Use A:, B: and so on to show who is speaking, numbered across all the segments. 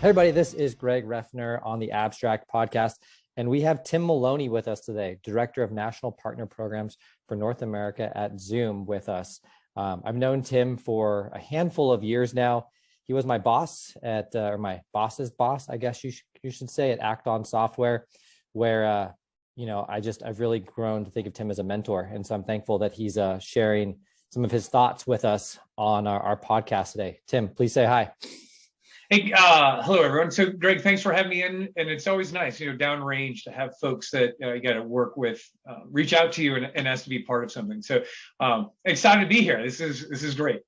A: Hey everybody, this is Greg Reffner on the Abstract Podcast, and we have Tim Maloney with us today, Director of National Partner Programs for North America at Zoom with us. I've known Tim for a handful of years now. He was my boss at, or my boss's boss, I guess you should say, at Act On Software, where, I've really grown to think of Tim as a mentor. And so I'm thankful that he's sharing some of his thoughts with us on our podcast today. Tim, please say hi.
B: Hey, hello, everyone. So, Greg, thanks for having me in. And it's always nice, downrange to have folks that you got to work with, reach out to you and ask to be part of something. So, excited to be here. This is great.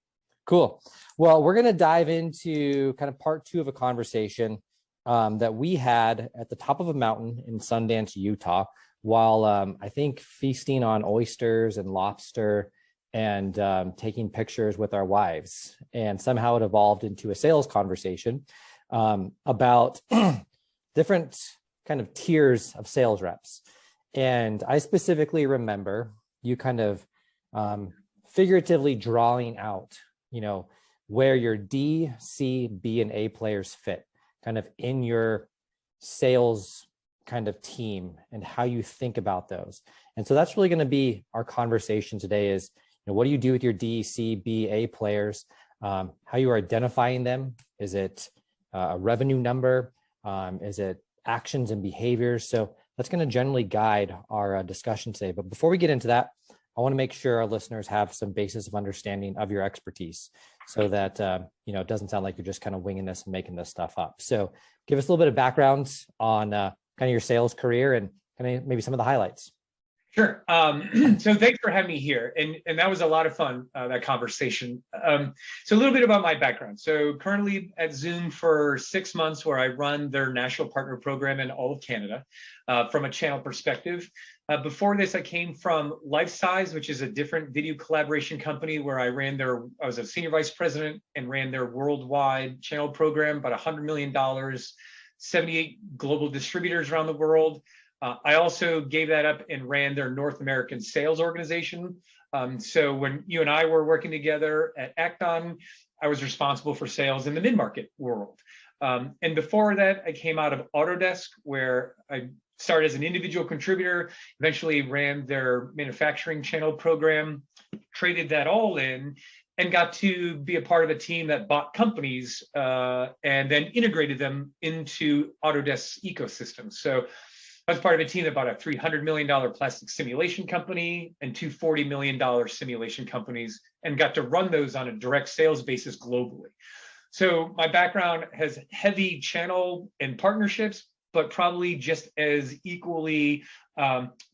A: Cool. Well, we're going to dive into kind of part two of a conversation that we had at the top of a mountain in Sundance, Utah, while I think feasting on oysters and lobster and taking pictures with our wives. And somehow it evolved into a sales conversation about different kind of tiers of sales reps. And I specifically remember you kind of figuratively drawing out, where your D, C, B, and A players fit kind of in your sales kind of team and how you think about those. And so that's really going to be our conversation today is, what do you do with your D, C, B, A players? How you are identifying them? Is it a revenue number? Is it actions and behaviors? So that's going to generally guide our discussion today. But before we get into that, I want to make sure our listeners have some basis of understanding of your expertise so that, it doesn't sound like you're just kind of winging this and making this stuff up. So give us a little bit of background on kind of your sales career and kind of maybe some of the highlights.
B: Sure. So thanks for having me here. And that was a lot of fun, that conversation. So a little bit about my background. So currently at Zoom for 6 months, where I run their national partner program in all of Canada from a channel perspective. Before this, I came from LifeSize, which is a different video collaboration company where I was a senior vice president and ran their worldwide channel program, about $100 million, 78 global distributors around the world. I also gave that up and ran their North American sales organization. So when you and I were working together at Act On, I was responsible for sales in the mid-market world. And before that, I came out of Autodesk, where I started as an individual contributor, eventually ran their manufacturing channel program, traded that all in, and got to be a part of a team that bought companies and then integrated them into Autodesk's ecosystem. So I was part of a team that bought a $300 million plastic simulation company and two $40 million simulation companies and got to run those on a direct sales basis globally. So my background has heavy channel and partnerships, but probably just as equally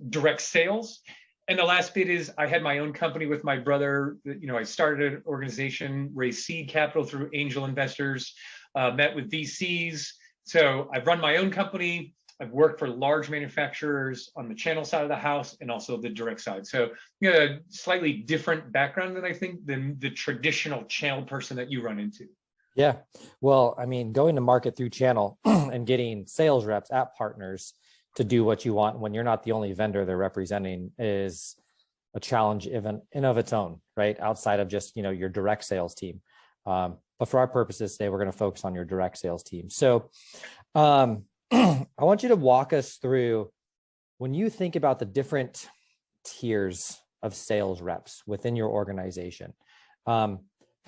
B: direct sales. And the last bit is I had my own company with my brother. I started an organization, raised seed capital through angel investors, met with VCs. So I've run my own company. I've worked for large manufacturers on the channel side of the house and also the direct side. So a slightly different background than the traditional channel person that you run into.
A: Yeah. Well, going to market through channel and getting sales reps at partners to do what you want when you're not the only vendor they're representing is a challenge in of its own, right? Outside of just, your direct sales team. But for our purposes today, we're going to focus on your direct sales team. So, I want you to walk us through when you think about the different tiers of sales reps within your organization, kind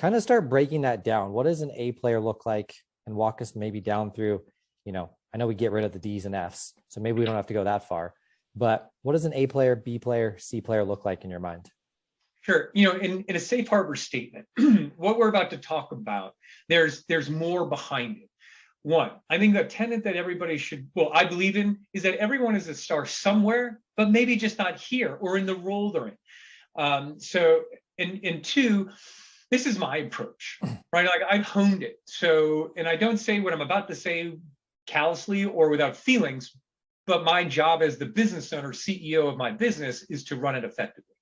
A: of start breaking that down. What does an A player look like? And walk us maybe down through, I know we get rid of the D's and F's, so maybe we don't have to go that far, but what does an A player, B player, C player look like in your mind?
B: Sure. In a safe harbor statement, what we're about to talk about, there's more behind it. One, I think the tenet that everybody I believe in is that everyone is a star somewhere, but maybe just not here or in the role they're in. And two, this is my approach, right? Like I've honed it. So, and I don't say what I'm about to say callously or without feelings, but my job as the business owner, CEO of my business is to run it effectively.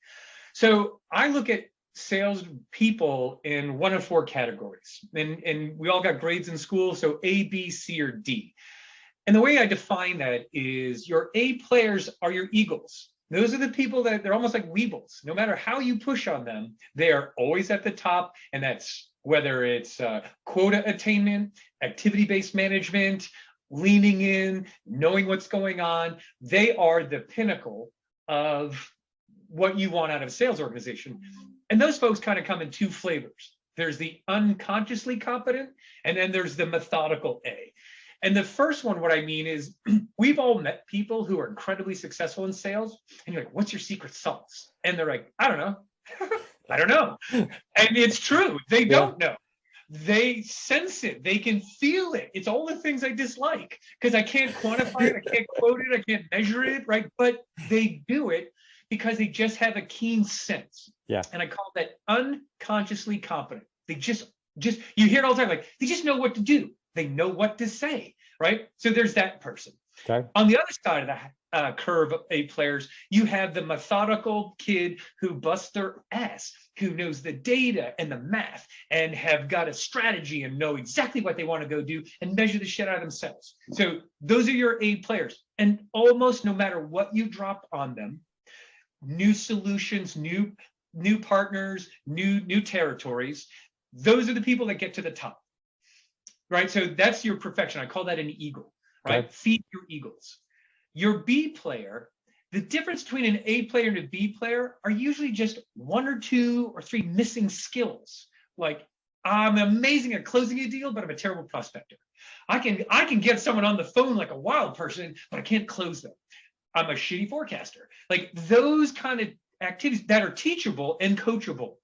B: So I look at sales people in one of four categories. And we all got grades in school, so A, B, C, or D. And the way I define that is your A players are your eagles. Those are the people that they're almost like weebles. No matter how you push on them, they are always at the top, and that's whether it's quota attainment, activity-based management, leaning in, knowing what's going on. They are the pinnacle of what you want out of a sales organization. And those folks kind of come in two flavors. There's the unconsciously competent, and then there's the methodical A. And the first one, what I mean is, we've all met people who are incredibly successful in sales, and you're like, what's your secret sauce? And they're like, I don't know. I don't know. And it's true. They don't know. They sense it. They can feel it. It's all the things I dislike because I can't quantify it. I can't quote it. I can't measure it. Right. But they do it because they just have a keen sense.
A: Yeah.
B: And I call that unconsciously competent. They just you hear it all the time. Like, they just know what to do. They know what to say. Right. So there's that person.
A: Okay.
B: On the other side of the curve of A players, you have the methodical kid who busts their ass, who knows the data and the math and have got a strategy and know exactly what they want to go do and measure the shit out of themselves. So those are your A players. And almost no matter what you drop on them, new solutions, new partners, new territories, those are the people that get to the top. Right? So that's your perfection. I call that an eagle. Right? Okay. Feed your eagles. Your B player, the difference between an A player and a B player are usually just 1 or 2 or 3 missing skills. Like, I'm amazing at closing a deal, but I'm a terrible prospector. I can get someone on the phone like a wild person, but I can't close them. I'm a shitty forecaster. Like, those kind of activities that are teachable and coachable.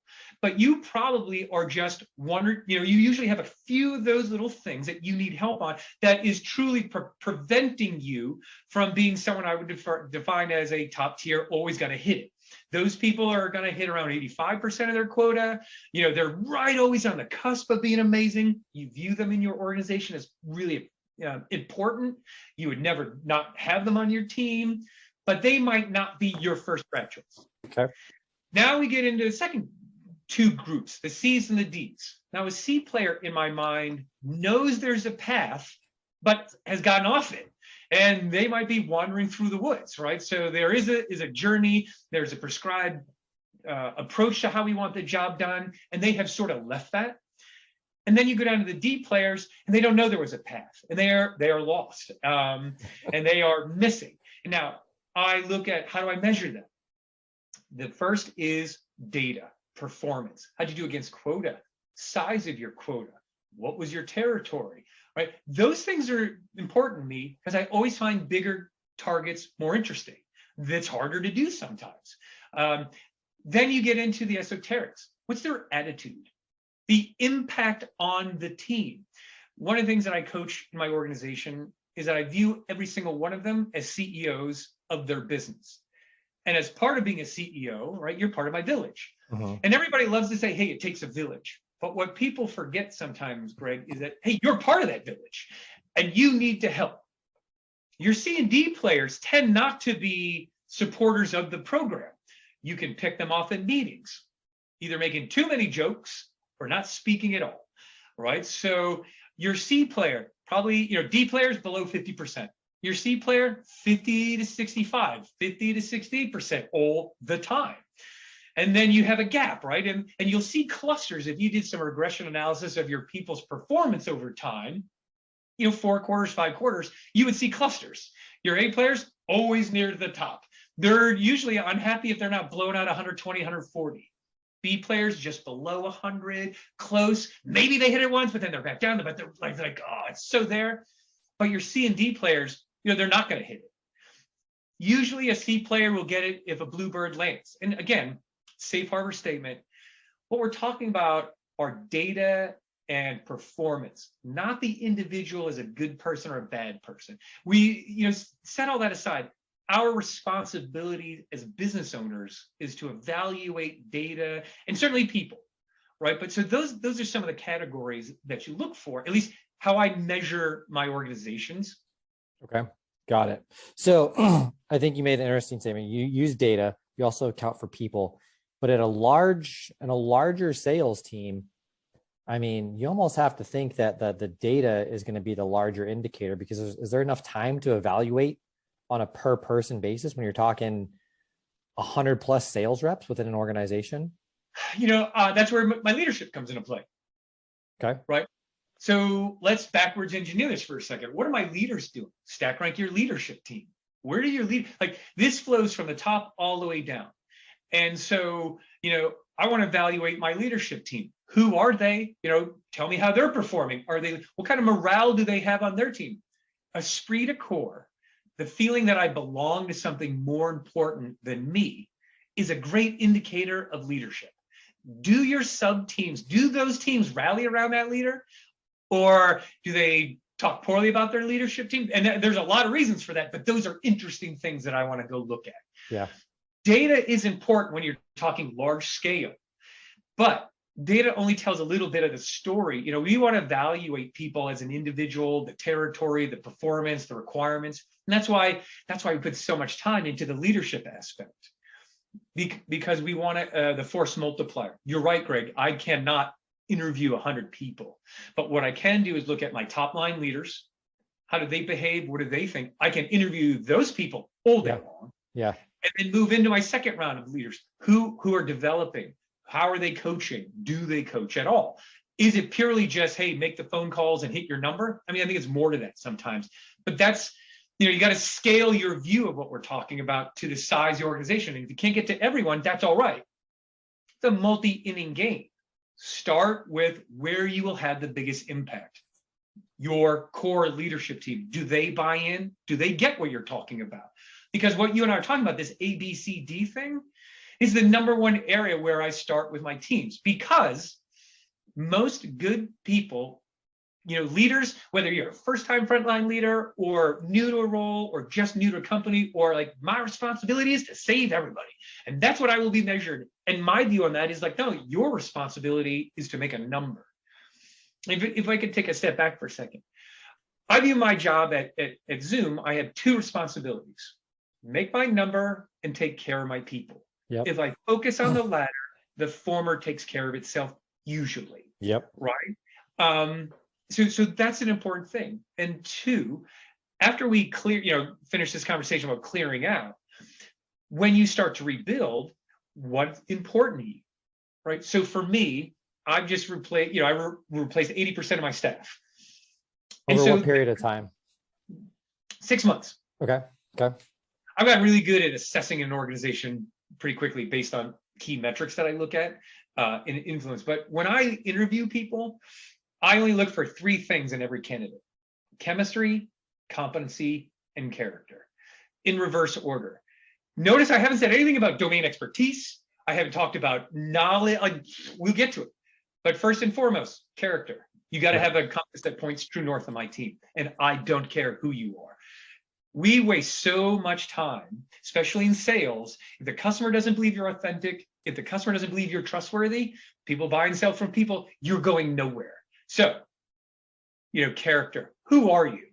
B: But you probably are just one or, you usually have a few of those little things that you need help on that is truly preventing you from being someone I would define as a top tier, always going to hit it. Those people are going to hit around 85% of their quota. They're right always on the cusp of being amazing. You view them in your organization as really important. You would never not have them on your team, but they might not be your first grad choice.
A: Okay.
B: Now we get into the second 2 groups, the C's and the D's. Now, a C player in my mind knows there's a path, but has gotten off it. And they might be wandering through the woods, right? So there is a journey, there's a prescribed approach to how we want the job done, and they have sort of left that. And then you go down to the D players, and they don't know there was a path, and they are lost, and they are missing. And now I look at, how do I measure them? The first is data. Performance. How'd you do against quota? Size of your quota. What was your territory? Right? Those things are important to me because I always find bigger targets more interesting. That's harder to do sometimes. Then you get into the esoterics. What's their attitude? The impact on the team. One of the things that I coach in my organization is that I view every single one of them as CEOs of their business. And as part of being a CEO, right, you're part of my village. Uh-huh. And everybody loves to say, hey, it takes a village. But what people forget sometimes, Greg, is that, hey, you're part of that village and you need to help. Your C and D players tend not to be supporters of the program. You can pick them off in meetings, either making too many jokes or not speaking at all, right? So your C player, probably, D players below 50%. Your C player, 50 to 65, 50 to 60% all the time. And then you have a gap, right? And you'll see clusters. If you did some regression analysis of your people's performance over time, 4 quarters, 5 quarters, you would see clusters. Your A players, always near the top. They're usually unhappy if they're not blown out 120, 140. B players just below 100, close. Maybe they hit it once, but then they're back down. But they're like, oh, it's so there. But your C and D players, they're not going to hit it. Usually a C player will get it if a bluebird lands. And again, safe harbor statement, what we're talking about are data and performance, not the individual as a good person or a bad person. We, set all that aside. Our responsibility as business owners is to evaluate data and certainly people, right? But so those are some of the categories that you look for, at least how I measure my organizations.
A: Okay, got it. So I think you made an interesting statement. You use data, you also account for people, but at a larger sales team, I mean, you almost have to think that the data is going to be the larger indicator, because is there enough time to evaluate on a per person basis when you're talking 100 plus sales reps within an organization?
B: That's where my leadership comes into play.
A: Okay.
B: right? So let's backwards engineer this for a second. What are my leaders doing? Stack rank your leadership team. Where do your lead, like this flows from the top all the way down. And so, I want to evaluate my leadership team. Who are they? Tell me how they're performing. What kind of morale do they have on their team? Esprit de corps, the feeling that I belong to something more important than me, is a great indicator of leadership. Do your sub teams, do those teams rally around that leader? Or do they talk poorly about their leadership team? And there's a lot of reasons for that, but those are interesting things that I want to go look at.
A: Yeah.
B: Data is important when you're talking large scale, but data only tells a little bit of the story. We want to evaluate people as an individual, the territory, the performance, the requirements. And that's why we put so much time into the leadership aspect, because we want the force multiplier. You're right, Greg. I cannot interview 100 people, but what I can do is look at my top line leaders. How do they behave? What do they think? I can interview those people all day long.
A: Yeah.
B: And then move into my second round of leaders who are developing. How are they coaching? Do they coach at all? Is it purely just, hey, make the phone calls and hit your number? I mean, I think it's more to that sometimes, but that's, you got to scale your view of what we're talking about to the size of the organization. And if you can't get to everyone, that's all right. It's a multi-inning game. Start with where you will have the biggest impact. Your core leadership team, do they buy in? Do they get what you're talking about? Because what you and I are talking about, this ABCD thing, is the number one area where I start with my teams, because most good people, leaders, whether you're a first-time frontline leader or new to a role or just new to a company, or like, my responsibility is to save everybody. And that's what I will be measured. And my view on that is like, no, your responsibility is to make a number. If I could take a step back for a second, I view my job at Zoom, I have two responsibilities: make my number and take care of my people.
A: Yep.
B: If I focus on the latter, the former takes care of itself usually.
A: Yep.
B: Right. So that's an important thing. And two, after we finish this conversation about clearing out, when you start to rebuild, what's important to you, right? So for me, I've just replaced, replaced 80% of my staff.
A: Over what period of time?
B: 6 months.
A: Okay.
B: I've got really good at assessing an organization pretty quickly based on key metrics that I look at in influence. But when I interview people, I only look for three things in every candidate: chemistry, competency, and character, in reverse order. Notice I haven't said anything about domain expertise. I haven't talked about knowledge. We'll get to it. But first and foremost, character. You got to have a compass that points true north of my team. And I don't care who you are. We waste so much time, especially in sales. If the customer doesn't believe you're authentic, if the customer doesn't believe you're trustworthy, people buy and sell from people, you're going nowhere. So, character. Who are you?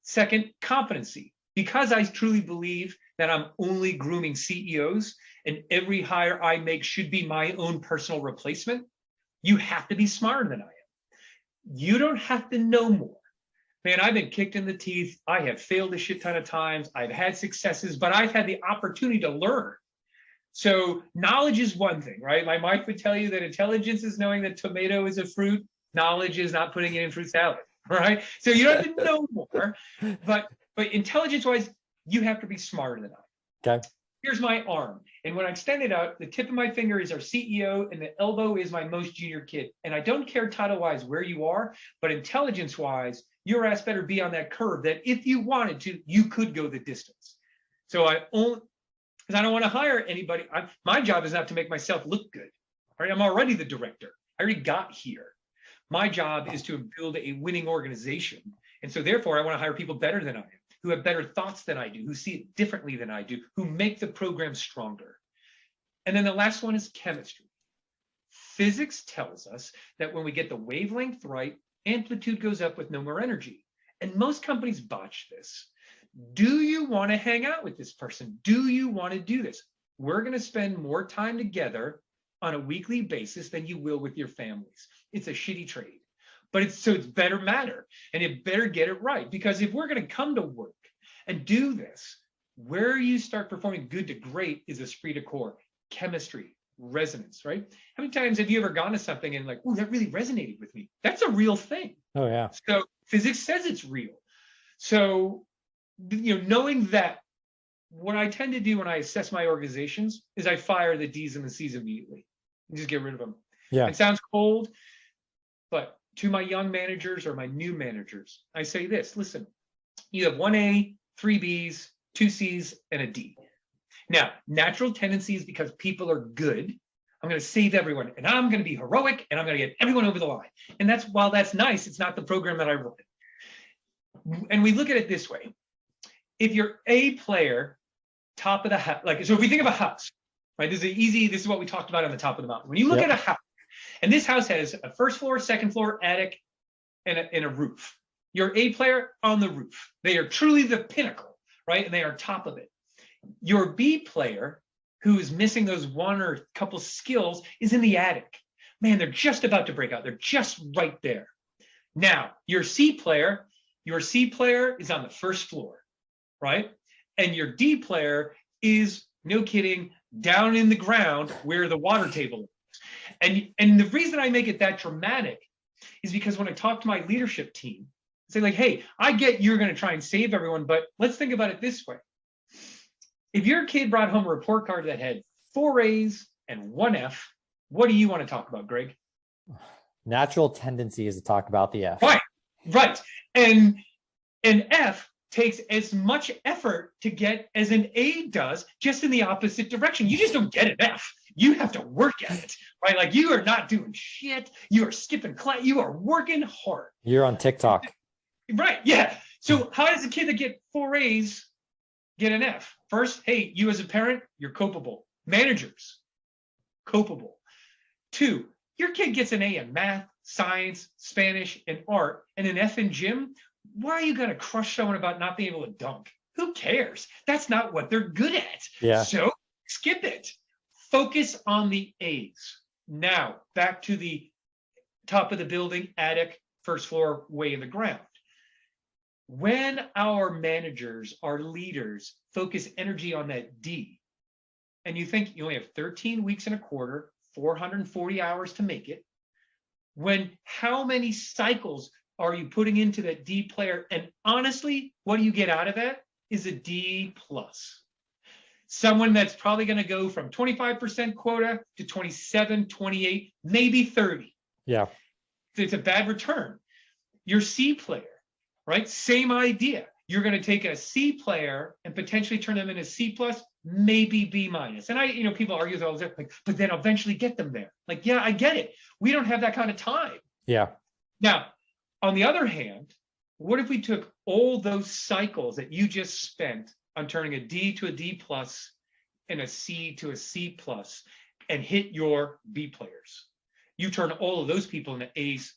B: Second, competency. Because I truly believe that I'm only grooming CEOs and every hire I make should be my own personal replacement, you have to be smarter than I am. You don't have to know more. Man, I've been kicked in the teeth. I have failed a shit ton of times. I've had successes, but I've had the opportunity to learn. So knowledge is one thing, right? My wife would tell you that intelligence is knowing that tomato is a fruit. Knowledge is not putting it in fruit salad, right? So you don't have to know more, but intelligence-wise, you have to be smarter than I am.
A: Okay.
B: Here's my arm. And when I extend it out, the tip of my finger is our CEO and the elbow is my most junior kid. And I don't care title-wise where you are, but intelligence-wise, your ass better be on that curve that if you wanted to, you could go the distance. So because I don't want to hire anybody. My job is not to make myself look good. Right? I'm already the director. I already got here. My job is to build a winning organization. And so therefore, I want to hire people better than I am, who have better thoughts than I do, who see it differently than I do, who make the program stronger. And then the last one is chemistry. Physics tells us that when we get the wavelength right, amplitude goes up with no more energy. And most companies botch this. Do you want to hang out with this person? Do you want to do this? We're going to spend more time together on a weekly basis than you will with your families. It's a shitty trade. But it's better matter, and it better get it right. Because if we're going to come to work and do this, where you start performing good to great is esprit de corps, chemistry, resonance, right? How many times have you ever gone to something and like, oh, that really resonated with me? That's a real thing.
A: Oh yeah.
B: So physics says it's real. So, knowing that, what I tend to do when I assess my organizations is I fire the D's and the C's immediately and just get rid of them.
A: Yeah.
B: It sounds cold, but to my young managers or my new managers, I say this: listen, you have 1A, 3 B's, 2 C's, and a D. Now, natural tendencies, because people are good, I'm going to save everyone, and I'm going to be heroic, and I'm going to get everyone over the line. And while that's nice, it's not the program that I run. And we look at it this way: if you're A player, top of the house, so if we think of a house, right? This is what we talked about on the top of the mountain. When you look at a house, and this house has a first floor, second floor, attic, and a roof. Your A player on the roof. They are truly the pinnacle, right? And they are top of it. Your B player, who is missing those one or couple skills, is in the attic. Man, they're just about to break out. They're just right there. Now, your C player is on the first floor, right? And your D player is, no kidding, down in the ground where the water table is. And the reason I make it that dramatic is because when I talk to my leadership team, I say like, hey, I get you're going to try and save everyone, but let's think about it this way. If your kid brought home a report card that had 4 A's and 1 F, what do you want to talk about, Greg?
A: Natural tendency is to talk about the F.
B: Right. And an F takes as much effort to get as an A does, just in the opposite direction. You just don't get an F. You have to work at it, right? Like, you are not doing shit. You are skipping class. You are working hard.
A: You're on TikTok.
B: Right. Yeah. So how does a kid that get 4 A's get an F? First, hey, you as a parent, you're culpable. Managers, culpable. 2, your kid gets an A in math, science, Spanish, and art, and an F in gym. Why are you going to crush someone about not being able to dunk? Who cares? That's not what they're good at.
A: Yeah.
B: So skip it. Focus on the A's. Now, back to the top of the building, attic, first floor, way in the ground. When our managers, our leaders, focus energy on that D, and you think you only have 13 weeks and a quarter, 440 hours to make it, when how many cycles are you putting into that D player? And honestly, what do you get out of that is a D plus. Someone that's probably going to go from 25% quota to 27, 28, maybe 30.
A: Yeah.
B: It's a bad return. Your C player, right? Same idea. You're going to take a C player and potentially turn them into C plus, maybe B minus. And people argue with all this, like, but then eventually get them there. Like, yeah, I get it. We don't have that kind of time.
A: Yeah.
B: Now, on the other hand, what if we took all those cycles that you just spent on turning a D to a D plus and a C to a C plus and hit your B players? You turn all of those people into A's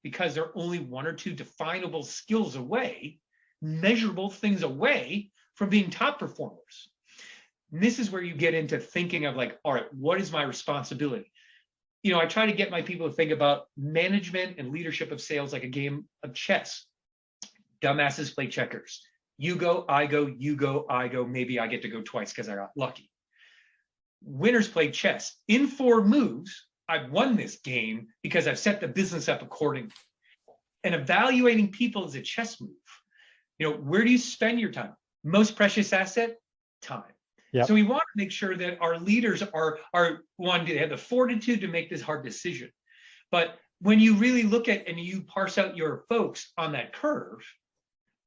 B: because they're only 1 or 2 definable skills away, measurable things away from being top performers. And this is where you get into thinking of like, all right, what is my responsibility? I try to get my people to think about management and leadership of sales like a game of chess. Dumbasses play checkers. You go, I go, you go, I go. Maybe I get to go twice because I got lucky. Winners play chess. In 4 moves, I've won this game because I've set the business up accordingly. And evaluating people is a chess move. Where do you spend your time? Most precious asset? Time. Yep. So we want to make sure that our leaders are one, they have the fortitude to make this hard decision. But when you really look at and you parse out your folks on that curve,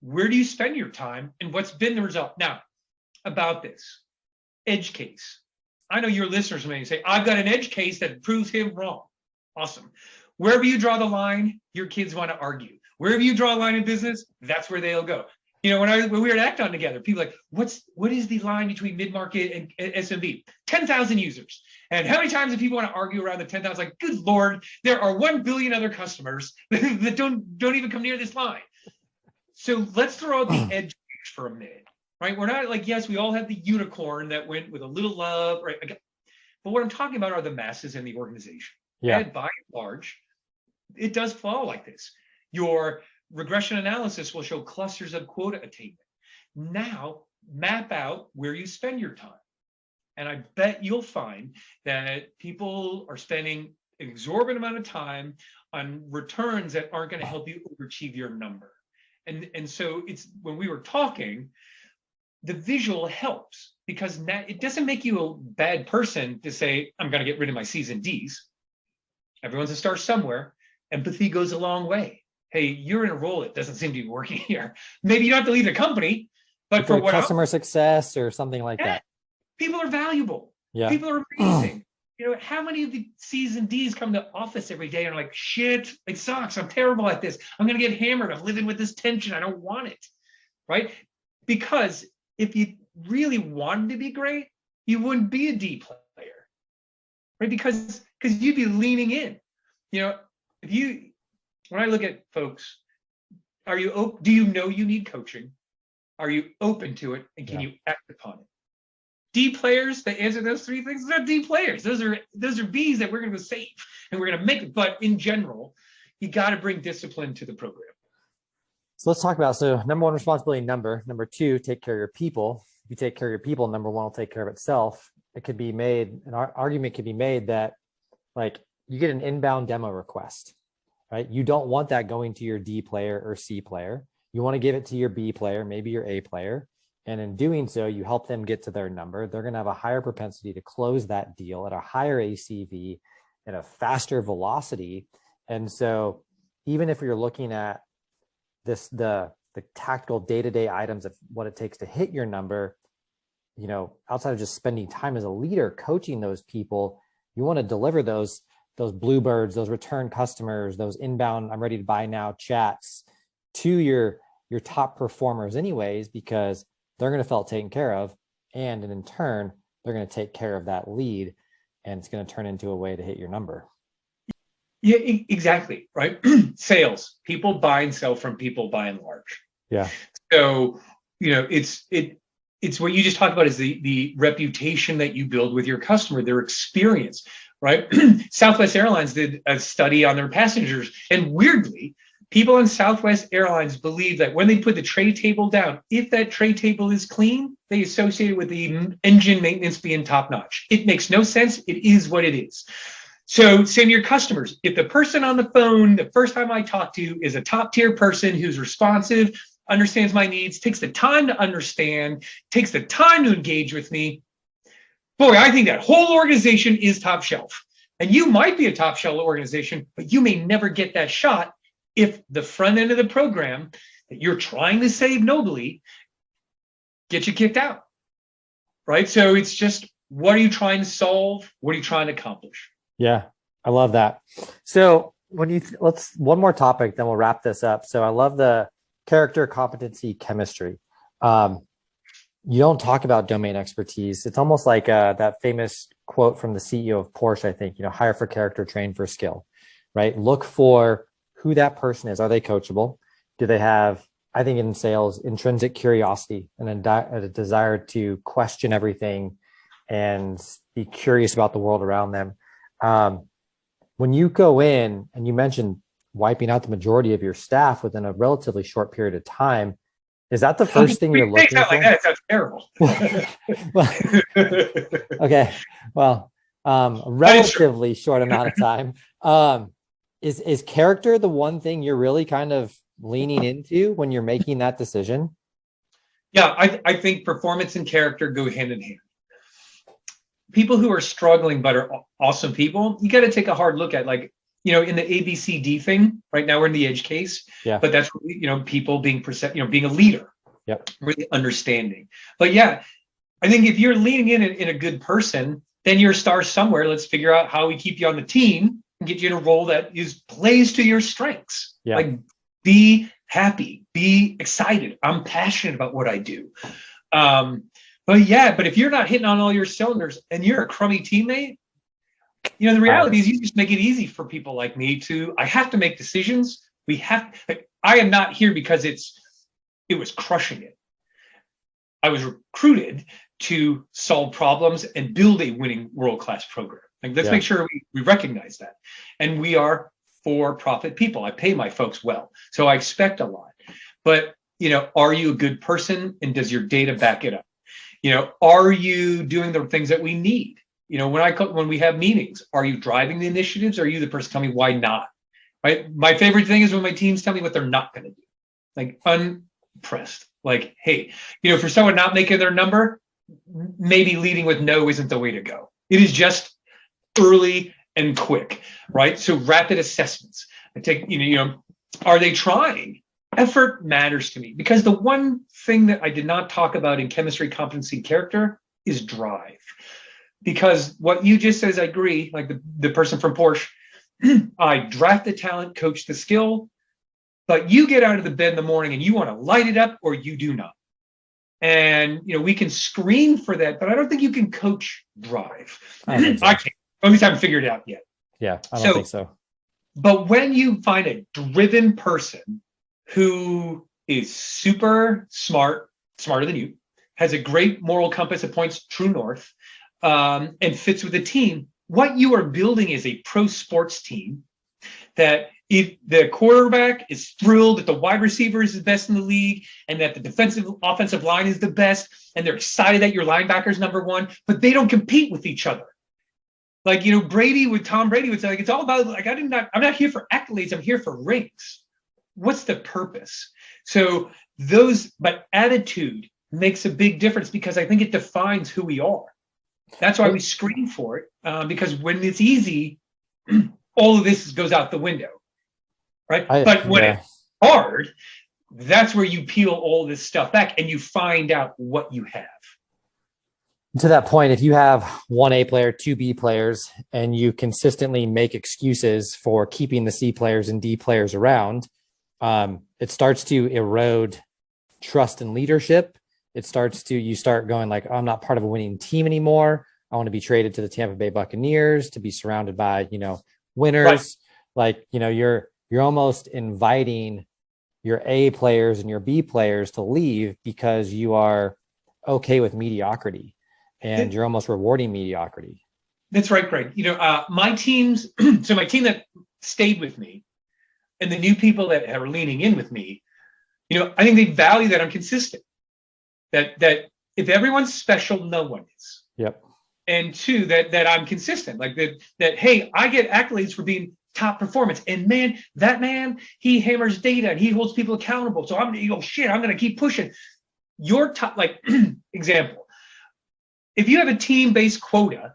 B: where do you spend your time and what's been the result? Now, about this edge case. I know your listeners may say, I've got an edge case that proves him wrong. Awesome. Wherever you draw the line, your kids want to argue. Wherever you draw a line in business, that's where they'll go. When we were at Acton together, people were like, what is the line between mid-market and SMB? 10,000 users. And how many times do people want to argue around the 10,000? Like, good Lord, there are 1 billion other customers that don't even come near this line. So let's throw out the edge for a minute, right? We're not like, yes, we all have the unicorn that went with a little love, right? But what I'm talking about are the masses in the organization.
A: Yeah.
B: And by and large, it does fall like this. Your regression analysis will show clusters of quota attainment. Now, map out where you spend your time. And I bet you'll find that people are spending an exorbitant amount of time on returns that aren't going to help you overachieve your number. And so it's when we were talking, the visual helps, because now it doesn't make you a bad person to say, I'm going to get rid of my C's and D's. Everyone's a star somewhere. Empathy goes a long way. Hey, you're in a role that doesn't seem to be working here. Maybe you don't have to leave the company, but for what
A: customer success or something like that.
B: People are valuable.
A: Yeah.
B: People are amazing. You know, how many of the C's and D's come to office every day and are like, shit, it sucks. I'm terrible at this. I'm going to get hammered. I'm living with this tension. I don't want it. Right? Because if you really wanted to be great, you wouldn't be a D player. Right? Because you'd be leaning in. You know, when I look at folks, do you know you need coaching? Are you open to it? And can you act upon it? D players that answer those three things, they're not D players. Those are B's that we're going to save and we're going to make it. But in general, you got to bring discipline to the program.
A: So let's talk about, number one, responsibility number. Number two, take care of your people. If you take care of your people, number one will take care of itself. It could be made, an argument could be made that like you get an inbound demo request, right? You don't want that going to your D player or C player. You want to give it to your B player, maybe your A player. And in doing so, you help them get to their number. They're going to have a higher propensity to close that deal at a higher ACV at a faster velocity. And so even if you're looking at the tactical day-to-day items of what it takes to hit your number, you know, outside of just spending time as a leader coaching those people, you want to deliver those bluebirds, those return customers, those inbound I'm ready to buy now chats to your top performers anyways, because they're going to feel taken care of. And in turn, they're going to take care of that lead, and it's going to turn into a way to hit your number.
B: Yeah, exactly. Right. Sales, people buy and sell from people by and large.
A: Yeah.
B: So, you know, it's what you just talked about is the reputation that you build with your customer, their experience, right? Southwest Airlines did a study on their passengers, and weirdly, people on Southwest Airlines believe that when they put the tray table down, if that tray table is clean, they associate it with the engine maintenance being top notch. It makes no sense. It is what it is. So same to your customers. If the person on the phone, the first time I talk to, is a top tier person who's responsive, understands my needs, takes the time to understand, takes the time to engage with me, boy, I think that whole organization is top shelf. And you might be a top shelf organization, but you may never get that shot if the front end of the program that you're trying to save nobly gets you kicked out, right? So it's just, what are you trying to solve? What are you trying to accomplish?
A: Yeah, I love that. So let's one more topic, then we'll wrap this up. So I love the character, competency, chemistry. You don't talk about domain expertise. It's almost like that famous quote from the CEO of Porsche, I think, hire for character, train for skill, right? Look for who that person is. Are they coachable? Do they have, I think in sales, intrinsic curiosity and a desire to question everything and be curious about the world around them? When you go in and you mentioned wiping out the majority of your staff within a relatively short period of time, is that the first thing you're looking for?
B: Like that, that's terrible.
A: Okay. Well, a relatively short amount of time. Is character the one thing you're really kind of leaning into when you're making that decision?
B: Yeah, I think performance and character go hand in hand. People who are struggling but are awesome people, you got to take a hard look at, like, in the ABCD thing. Right now we're in the edge case, but that's people being being a leader, really understanding. But yeah, I think if you're leaning in a good person, then you're a star somewhere. Let's figure out how we keep you on the team and get you in a role that plays to your strengths. Yeah. Like, be happy, be excited. I'm passionate about what I do. But if you're not hitting on all your cylinders and you're a crummy teammate, the reality is you just make it easy for people like me I have to make decisions. I am not here because it was crushing it. I was recruited to solve problems and build a winning world-class program. Let's make sure we recognize that. And we are for-profit people. I pay my folks well, so I expect a lot. But, are you a good person, and does your data back it up? Are you doing the things that we need? When we have meetings, are you driving the initiatives? Or are you the person telling me why not? Right. My favorite thing is when my teams tell me what they're not going to do, like unpressed. Like, hey, for someone not making their number, maybe leading with no isn't the way to go. It is just early and quick, right? So rapid assessments. I take, are they trying? Effort matters to me, because the one thing that I did not talk about in chemistry, competency, character is drive. Because what you just said, I agree, like the person from Porsche, I draft the talent, coach the skill, but you get out of the bed in the morning and you want to light it up, or you do not. And, we can screen for that, but I don't think you can coach drive. I can't. At least I haven't figured it out yet.
A: Yeah, I don't think so.
B: But when you find a driven person who is super smart, smarter than you, has a great moral compass that points true north, and fits with the team, what you are building is a pro sports team that if the quarterback is thrilled that the wide receiver is the best in the league, and that the offensive line is the best, and they're excited that your linebacker's number one, but they don't compete with each other. Like, Tom Brady would say, like, it's all about, like, I'm not here for accolades, I'm here for rings. What's the purpose? So but attitude makes a big difference, because I think it defines who we are. That's why we screen for it, because when it's easy, all of this goes out the window, right? But when it's hard, that's where you peel all this stuff back and you find out what you have.
A: To that point, if you have one A player, two B players, and you consistently make excuses for keeping the C players and D players around, it starts to erode trust and leadership. You start going like, I'm not part of a winning team anymore. I want to be traded to the Tampa Bay Buccaneers to be surrounded by, winners. Right. Like, you're almost inviting your A players and your B players to leave because you are okay with mediocrity, and you're almost rewarding mediocrity.
B: That's right, Greg. My teams, so my team that stayed with me and the new people that are leaning in with me, I think they value that I'm consistent. That if everyone's special, no one is.
A: Yep.
B: And two, that I'm consistent. Like that, hey, I get accolades for being top performance. And that man, he hammers data and he holds people accountable. So I'm going to keep pushing. Your top, like, example, if you have a team-based quota,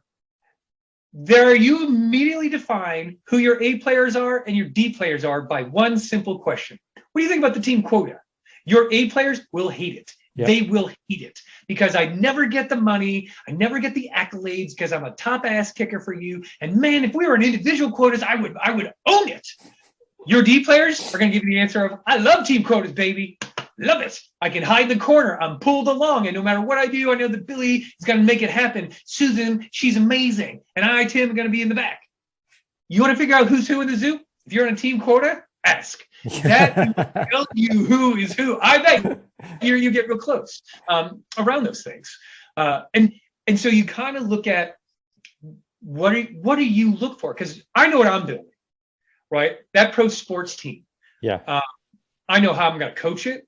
B: you immediately define who your A players are and your D players are by one simple question. What do you think about the team quota? Your A players will hate it. Yep. They will hate it because I never get the money. I never get the accolades because I'm a top ass kicker for you. And man, if we were in individual quotas, I would own it. Your D players are going to give you the answer of, I love team quotas, baby. Love it. I can hide in the corner. I'm pulled along. And no matter what I do, I know that Billy is going to make it happen. Susan, she's amazing. And I, Tim, are going to be in the back. You want to figure out who's who in the zoo? If you're on a team quota, ask. That will tell you who is who. I bet you get real close around those things. And so you kind of look at what do you look for? Because I know what I'm building, right? That pro sports team.
A: Yeah.
B: I know how I'm going to coach it.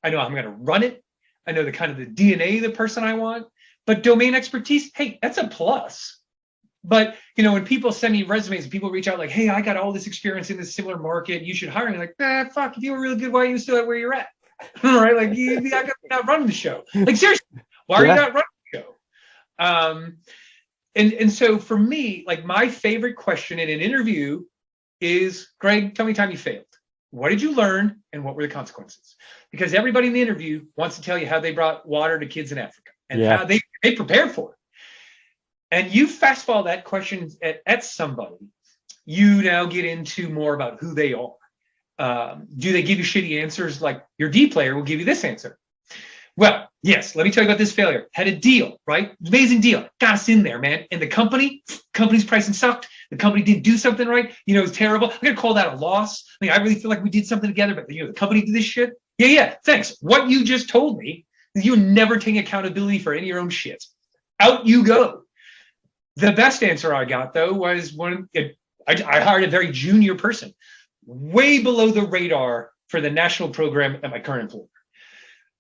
B: I know how I'm going to run it. I know the kind of the DNA of the person I want. But domain expertise, hey, that's a plus. But, when people send me resumes and people reach out like, hey, I got all this experience in this similar market, you should hire me. Like, fuck, if you were really good, why are you still at where you're at? Right? Like, you're not running the show. Like, seriously, why are you not running the show? And so for me, like, my favorite question in an interview is, Greg, tell me a time you failed. What did you learn and what were the consequences? Because everybody in the interview wants to tell you how they brought water to kids in Africa and how they prepared for it. And you fast forward that question at somebody, you now get into more about who they are. Do they give you shitty answers? Like your D player will give you this answer. Well, yes, let me tell you about this failure. Had a deal, right? Amazing deal. Got us in there, man. And the company's pricing sucked. The company didn't do something right. It was terrible. I'm going to call that a loss. I really feel like we did something together, but the company did this shit. Yeah, thanks. What you just told me is you're never taking accountability for any of your own shit. Out you go. The best answer I got, though, was I hired a very junior person, way below the radar for the national program at my current employer.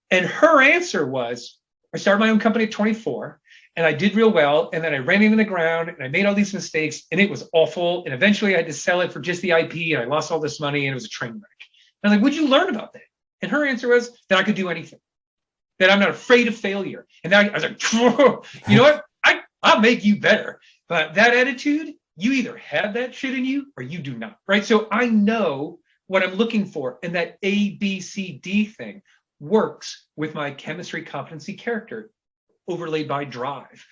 B: And her answer was, I started my own company at 24 and I did real well. And then I ran into the ground and I made all these mistakes and it was awful. And eventually I had to sell it for just the IP and I lost all this money and it was a train wreck. And I'm like, what'd you learn about that? And her answer was that I could do anything, that I'm not afraid of failure. And then I was like, you know what? I'll make you better. But that attitude, you either have that shit in you or you do not, right? So I know what I'm looking for. And that A, B, C, D thing works with my chemistry competency character overlaid by drive.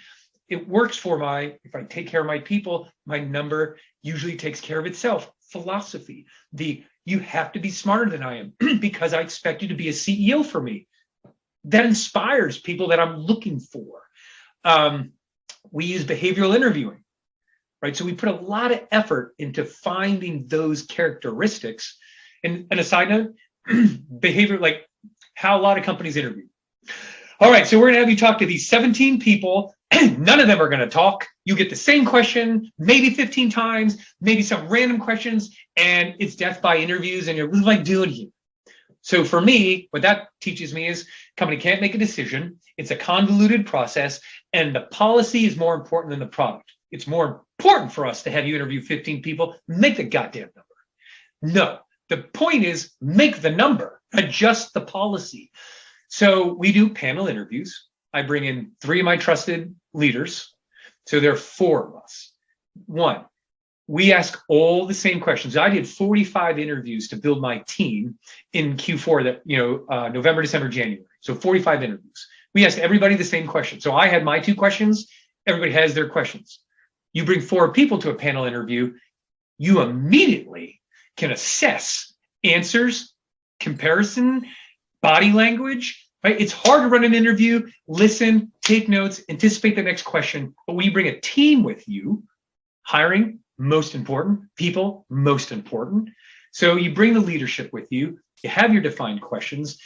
B: It works for if I take care of my people, my number usually takes care of itself. Philosophy, you have to be smarter than I am because I expect you to be a CEO for me. That inspires people that I'm looking for. We use behavioral interviewing, right? So we put a lot of effort into finding those characteristics. And a side note, behavior, like how a lot of companies interview. All right, so we're gonna have you talk to these 17 people. None of them are gonna talk. You get the same question, maybe 15 times, maybe some random questions, and it's death by interviews, and you're, what am I doing here? So for me, what that teaches me is company can't make a decision. It's a convoluted process, and the policy is more important than the product. It's more important for us to have you interview 15 people, make the goddamn number. No, the point is make the number, adjust the policy. So we do panel interviews. I bring in 3 of my trusted leaders. So there are 4 of us. 1, we ask all the same questions. I did 45 interviews to build my team in Q4, November, December, January. So 45 interviews. We asked everybody the same question. So I had my 2 questions. Everybody has their questions. You bring 4 people to a panel interview, you immediately can assess answers, comparison, body language, right? It's hard to run an interview, listen, take notes, anticipate the next question. But when you bring a team with you, hiring, most important, people, most important. So you bring the leadership with you, you have your defined questions.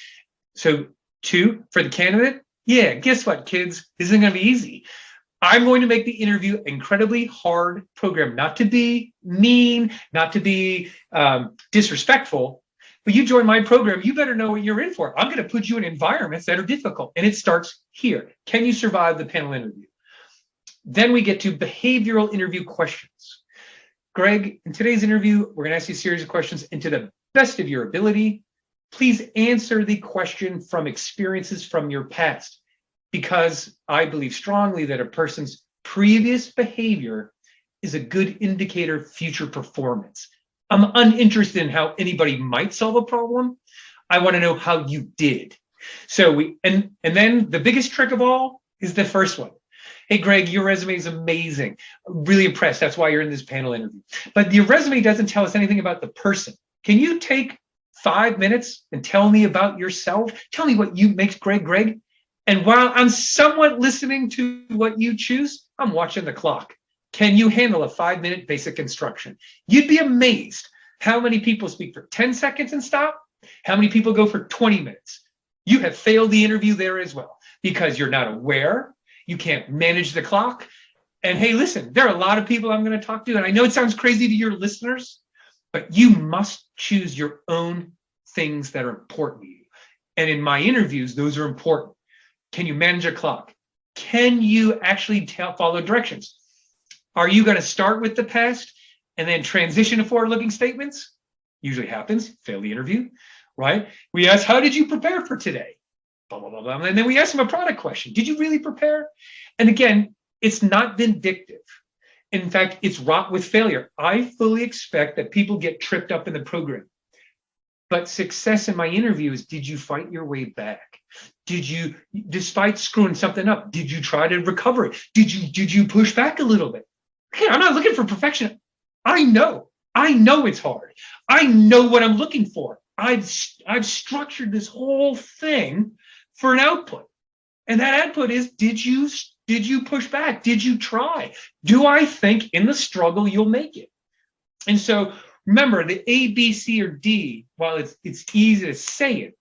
B: So 2, for the candidate, yeah, guess what, kids? This isn't going to be easy. I'm going to make the interview an incredibly hard program, not to be mean, not to be disrespectful, but you join my program, you better know what you're in for. I'm going to put you in environments that are difficult, and it starts here. Can you survive the panel interview? Then we get to behavioral interview questions. Greg, in today's interview, we're going to ask you a series of questions, and to the best of your ability, please answer the question from experiences from your past, because I believe strongly that a person's previous behavior is a good indicator of future performance. I'm uninterested in how anybody might solve a problem. I want to know how you did. So and then the biggest trick of all is the first one. Hey, Greg, your resume is amazing. Really impressed. That's why you're in this panel interview. But your resume doesn't tell us anything about the person. Can you take 5 minutes and tell me about yourself? Tell me what makes Greg Greg. And while I'm somewhat listening to what you choose, I'm watching the clock. Can you handle a 5-minute basic instruction? You'd be amazed how many people speak for 10 seconds and stop, how many people go for 20 minutes. You have failed the interview there as well because you're not aware, you can't manage the clock. And hey, listen, there are a lot of people I'm going to talk to, and I know it sounds crazy to your listeners, but you must choose your own things that are important to you. And in my interviews, those are important. Can you manage a clock? Can you actually follow directions? Are you going to start with the past and then transition to forward-looking statements? Usually happens, fail the interview, right? We ask, how did you prepare for today? Blah, blah, blah, blah. And then we ask them a product question. Did you really prepare? And again, it's not vindictive. In fact, it's wrought with failure. I fully expect that people get tripped up in the program. But success in my interview is, did you fight your way back? Did you, despite screwing something up, did you try to recover it? Did you push back a little bit? Okay, I'm not looking for perfection. I know it's hard. I know what I'm looking for. I've structured this whole thing for an output. And that output is, did you push back? Did you try? Do I think in the struggle you'll make it? And so remember, the A, B, C, or D, while it's easy to say it,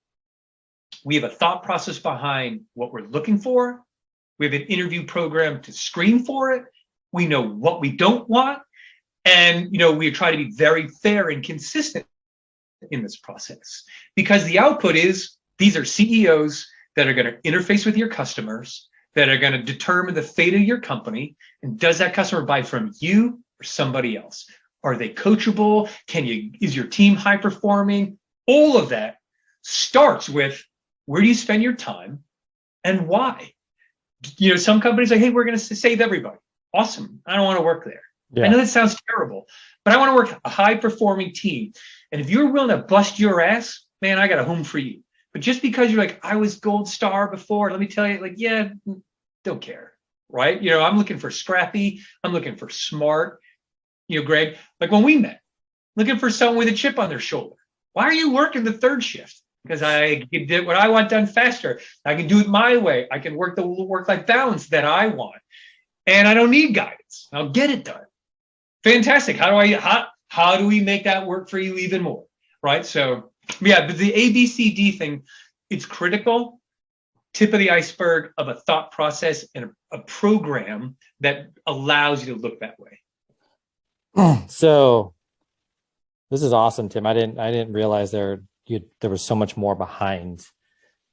B: we have a thought process behind what we're looking for. We have an interview program to screen for it. We know what we don't want. And, we try to be very fair and consistent in this process, because the output is, these are CEOs that are going to interface with your customers, that are going to determine the fate of your company. And does that customer buy from you or somebody else? Are they coachable? Is your team high performing? All of that starts with, where do you spend your time and why? Some companies say, hey, we're going to save everybody. Awesome. I don't want to work there. Yeah. I know that sounds terrible, but I want to work a high performing team. And if you're willing to bust your ass, man, I got a home for you. But just because you're like, I was gold star before, let me tell you, yeah, don't care, right? I'm looking for scrappy. I'm looking for smart. Greg, like when we met, looking for someone with a chip on their shoulder. Why are you working the third shift? Because I did what I want done faster. I can do it my way. I can work the work-life balance that I want. And I don't need guidance. I'll get it done. Fantastic. How do we make that work for you even more? Right? So yeah, but the ABCD thing, it's critical. Tip of the iceberg of a thought process and a program that allows you to look that way.
A: So this is awesome, Tim. I didn't realize there was so much more behind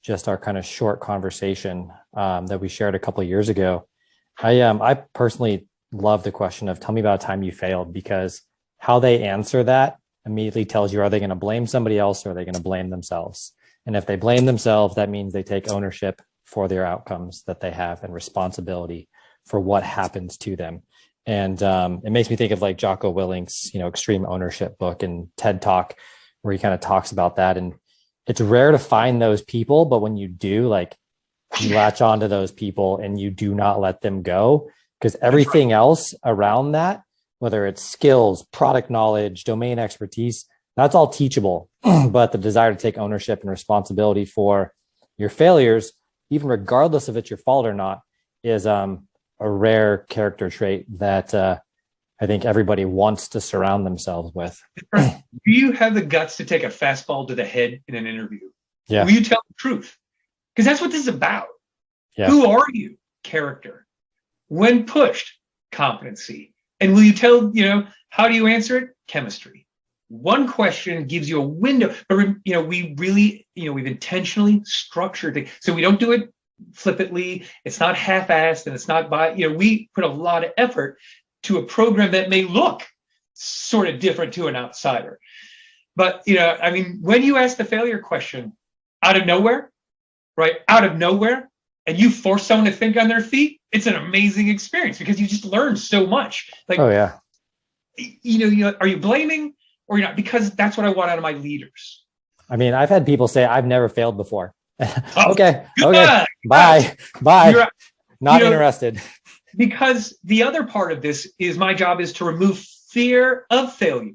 A: just our kind of short conversation that we shared a couple of years ago. I personally love the question of, tell me about a time you failed, because how they answer that immediately tells you, are they going to blame somebody else or are they going to blame themselves? And if they blame themselves, that means they take ownership for their outcomes that they have and responsibility for what happens to them. And it makes me think of like Jocko Willink's, Extreme Ownership book and TED Talk, where he kind of talks about that. And it's rare to find those people, but when you do, you latch onto those people and you do not let them go, because everything else around that, whether it's skills, product knowledge, domain expertise, that's all teachable. But the desire to take ownership and responsibility for your failures, even regardless of it's your fault or not, is a rare character trait that I think everybody wants to surround themselves with.
B: Do you have the guts to take a fastball to the head in an interview?
A: Yeah.
B: Will you tell the truth? Because that's what this is about.
A: Yeah.
B: Who are you? Character. When pushed, competency. And will you tell, how do you answer it? Chemistry. One question gives you a window, but we really, we've intentionally structured things. So we don't do it flippantly. It's not half-assed, and it's not we put a lot of effort to a program that may look sort of different to an outsider. But, when you ask the failure question out of nowhere, right? Out of nowhere, and you force someone to think on their feet, it's an amazing experience because you just learn so much.
A: Oh yeah.
B: Are you blaming or you're not? Because that's what I want out of my leaders.
A: I've had people say, I've never failed before.
B: Oh,
A: okay. Bye. Not interested.
B: Because the other part of this is my job is to remove fear of failure.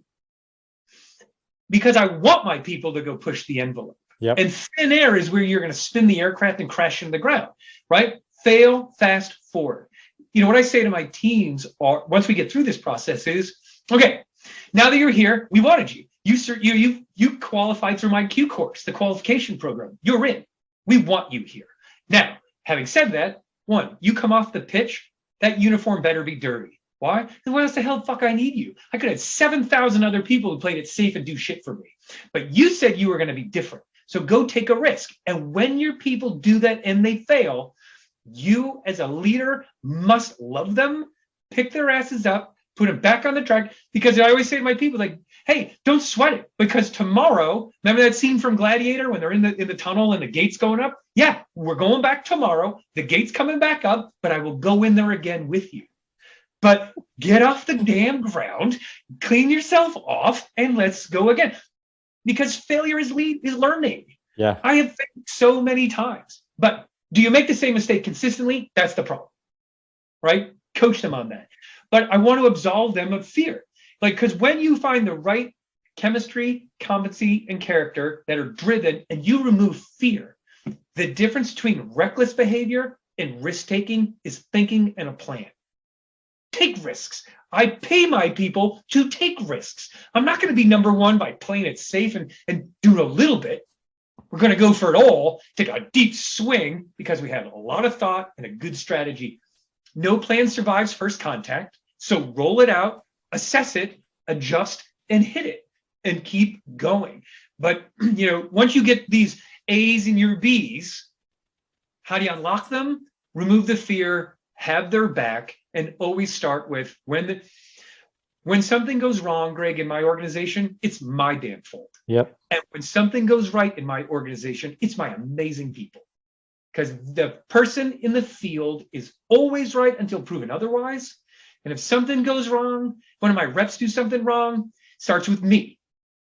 B: Because I want my people to go push the envelope.
A: Yep.
B: And thin air is where you're going to spin the aircraft and crash into the ground, right? Fail, fast, forward. What I say to my teams once we get through this process is, okay, now that you're here, we wanted you. You qualified through my Q course, the qualification program. You're in. We want you here. Now, having said that, one, you come off the pitch, that uniform better be dirty. Why? Because why else the hell fuck I need you? I could have 7,000 other people who played it safe and do shit for me. But you said you were going to be different. So go take a risk. And when your people do that and they fail, you as a leader must love them, pick their asses up, put them back on the track. Because I always say to my people, hey, don't sweat it. Because tomorrow, remember that scene from Gladiator when they're in the tunnel and the gate's going up? Yeah, we're going back tomorrow. The gate's coming back up, but I will go in there again with you. But get off the damn ground, clean yourself off, and let's go again. Because failure is learning.
A: Yeah.
B: I have failed so many times. But do you make the same mistake consistently? That's the problem. Right? Coach them on that. But I want to absolve them of fear. Because when you find the right chemistry, competency, and character that are driven, and you remove fear, the difference between reckless behavior and risk-taking is thinking and a plan. Take risks. I pay my people to take risks. I'm not going to be number one by playing it safe and do a little bit. We're going to go for it all, take a deep swing because we have a lot of thought and a good strategy. No plan survives first contact. So roll it out, assess it, adjust, and hit it, and keep going. But, once you get these A's and your B's, How do you unlock them? Remove the fear, have their back, and always start with when something goes wrong, Greg, in my organization, it's my damn fault.
A: Yep.
B: And when something goes right in my organization, it's my amazing people. Because the person in the field is always right until proven otherwise. And if something goes wrong, one of my reps do something wrong, starts with me.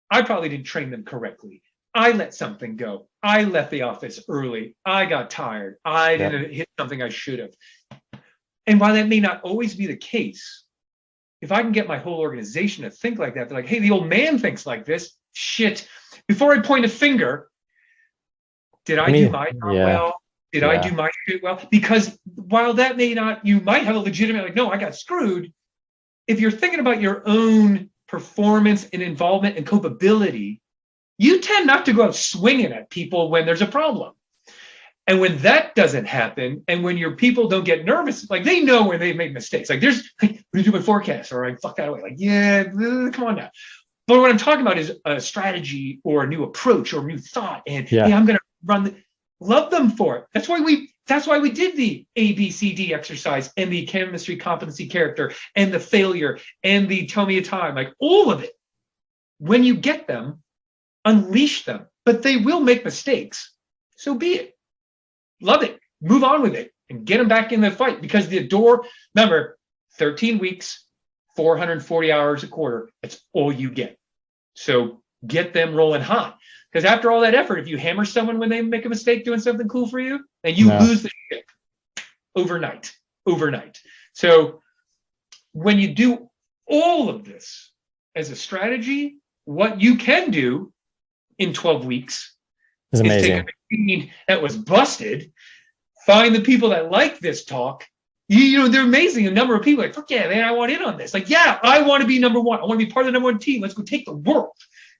B: I probably didn't train them correctly. I let something go. I left the office early. I got tired. I didn't hit something I should have. And while that may not always be the case, if I can get my whole organization to think like that, they're like, hey, the old man thinks like this. Shit. Before I point a finger, did I do my job well? Did I do my shit well? Because while that may not, you might have a legitimate, like, no, I got screwed. If you're thinking about your own performance and involvement and culpability, you tend not to go out swinging at people when there's a problem. And when that doesn't happen, and when your people don't get nervous, like they know when they've made mistakes. Like there's, like, when you do my forecast, or I fuck that away. Like, yeah, come on now. But what I'm talking about is a strategy or a new approach or a new thought. And hey, I'm going to run. Love them for it. That's why we did the ABCD exercise and the chemistry, competency, character, and the failure and the tell me a time. Like all of it. When you get them, unleash them. But they will make mistakes. So be it. Love it. Move on with it and get them back in the fight, because the door, remember, 13 weeks, 440 hours a quarter. That's all you get. So get them rolling hot. Because after all that effort, if you hammer someone when they make a mistake doing something cool for you, then you lose the ship overnight. So when you do all of this as a strategy, what you can do in 12 weeks
A: is amazing.
B: Take a machine that was busted, find the people that like this talk. You know, they're amazing. A number of people are like, fuck yeah, man, I want in on this. Like, yeah, I want to be number one. I want to be part of the number one team. Let's go take the world,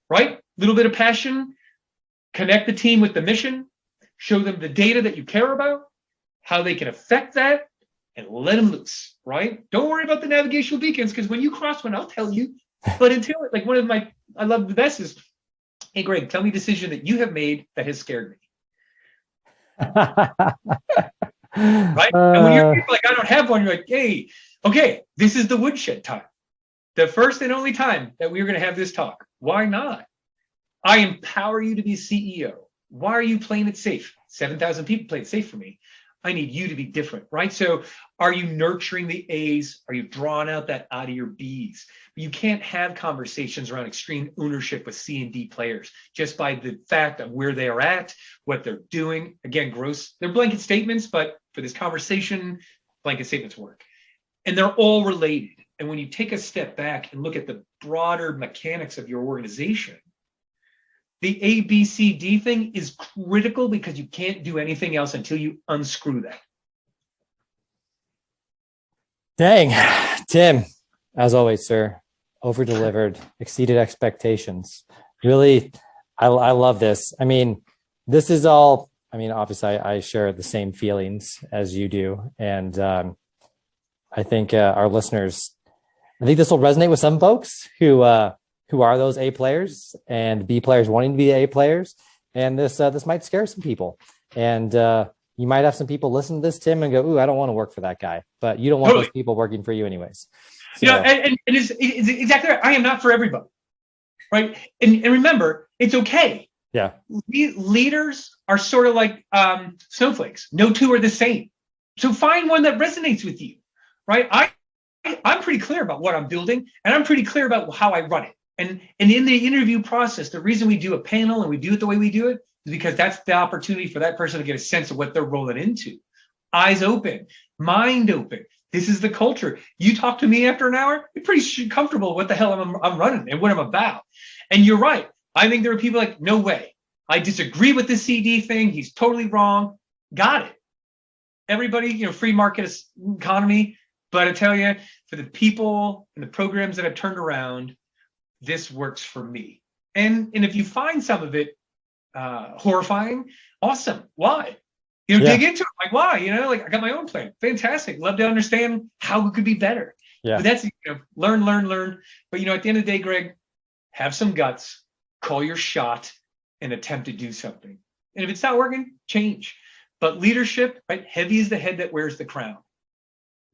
B: right? Little bit of passion, connect the team with the mission, show them the data that you care about, how they can affect that, and let them loose, right? Don't worry about the navigational beacons, because when you cross one, I'll tell you. But until, like, one of my, I love the best is, hey, Greg, tell me a decision that you have made that has scared me. Right? And when you're like, I don't have one, you're like, hey, okay, this is the woodshed time. The first and only time that we're going to have this talk. Why not? I empower you to be CEO. Why are you playing it safe? 7,000 people play it safe for me. I need you to be different, right? So are you nurturing the A's? Are you drawing out that out of your B's? You can't have conversations around extreme ownership with C and D players just by the fact of where they are at, what they're doing. Again, gross, they're blanket statements, but for this conversation, blanket statements work. And they're all related. And when you take a step back and look at the broader mechanics of your organization, the ABCD thing is critical, because you can't do anything else until you unscrew that.
A: Dang, Tim, as always, sir, over-delivered, exceeded expectations. Really, I love this. I mean, this is all, I mean, obviously I share the same feelings as you do. And I think our listeners, I think this will resonate with some folks who are those A players and B players wanting to be A players. And this might scare some people. And you might have some people listen to this, Tim, and go, ooh, I don't want to work for that guy. But you don't want those people working for you anyways. So,
B: you know, and it's exactly right. I am not for everybody, right? And remember, it's okay.
A: Yeah.
B: Leaders are sort of like snowflakes. No two are the same. So find one that resonates with you, right? I'm pretty clear about what I'm building, and I'm pretty clear about how I run it. And in the interview process, the reason we do a panel and we do it the way we do it is because that's the opportunity for that person to get a sense of what they're rolling into. Eyes open, mind open. This is the culture. You talk to me after an hour, you're pretty comfortable what the hell I'm running and what I'm about. And you're right. I think there are people like, no way. I disagree with the CD thing. He's totally wrong. Got it. Everybody, you know, free market economy. But I tell you, for the people and the programs that I've turned around, this works for me. And if you find some of it horrifying, awesome. Why? You know, dig into it. Like, why? You know, like, I got my own plan. Fantastic. Love to understand how it could be better. Yeah. But that's, you know, learn. But, you know, at the end of the day, Greg, have some guts, call your shot, and attempt to do something. And if it's not working, change. But leadership, right? Heavy is the head that wears the crown.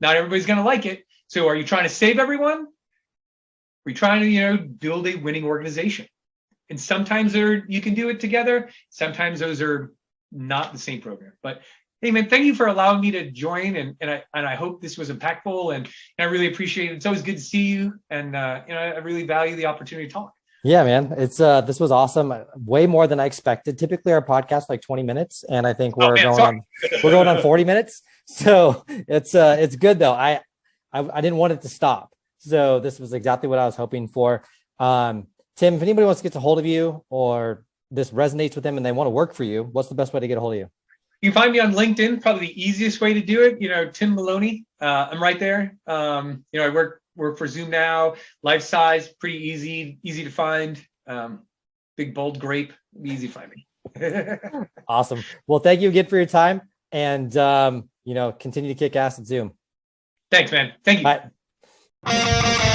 B: Not everybody's going to like it. So are you trying to save everyone? Are you trying to, build a winning organization? And sometimes you can do it together. Sometimes those are not the same program. But hey, man, thank you for allowing me to join. And I hope this was impactful. And I really appreciate it. It's always good to see you. And, I really value the opportunity to talk.
A: Yeah, man. It's this was awesome. Way more than I expected. Typically our podcast like 20 minutes. And I think we're going on 40 minutes. So it's good though. I didn't want it to stop. So this was exactly what I was hoping for. Tim, if anybody wants to get a hold of you or this resonates with them and they want to work for you, what's the best way to get a hold of you?
B: You can find me on LinkedIn, probably the easiest way to do it. Tim Maloney. I'm right there. I work for Zoom now, life size, pretty easy to find. Big, bold grape, easy to find me.
A: Awesome. Well, thank you again for your time and, continue to kick ass at Zoom.
B: Thanks, man. Thank you.
A: Bye.